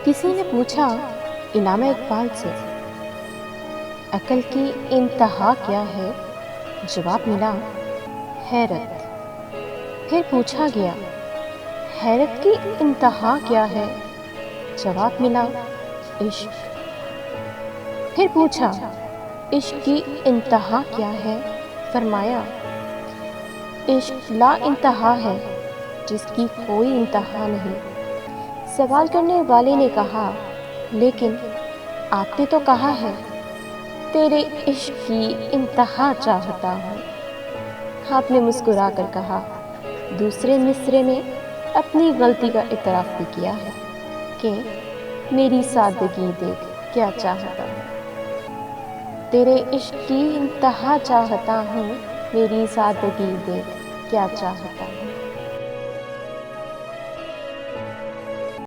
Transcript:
کسی نے پوچھا علامہ اقبال سے، عقل کی انتہا کیا ہے؟ جواب ملا، حیرت۔ پھر پوچھا گیا، حیرت کی انتہا کیا ہے؟ جواب ملا، عشق۔ پھر پوچھا، عشق کی انتہا کیا ہے؟ فرمایا، عشق لا انتہا ہے جس کی کوئی انتہا نہیں۔ سوال کرنے والے نے کہا، لیکن آپ نے تو کہا ہے تیرے عشق کی انتہا چاہتا ہوں۔ آپ نے مسکرا کر کہا، دوسرے مصرعے میں اپنی غلطی کا اعتراف بھی کیا ہے کہ میری سادگی دیکھ کیا چاہتا ہوں۔ تیرے عشق کی انتہا چاہتا ہوں، میری سادگی دیکھ کیا چاہتا ہوں۔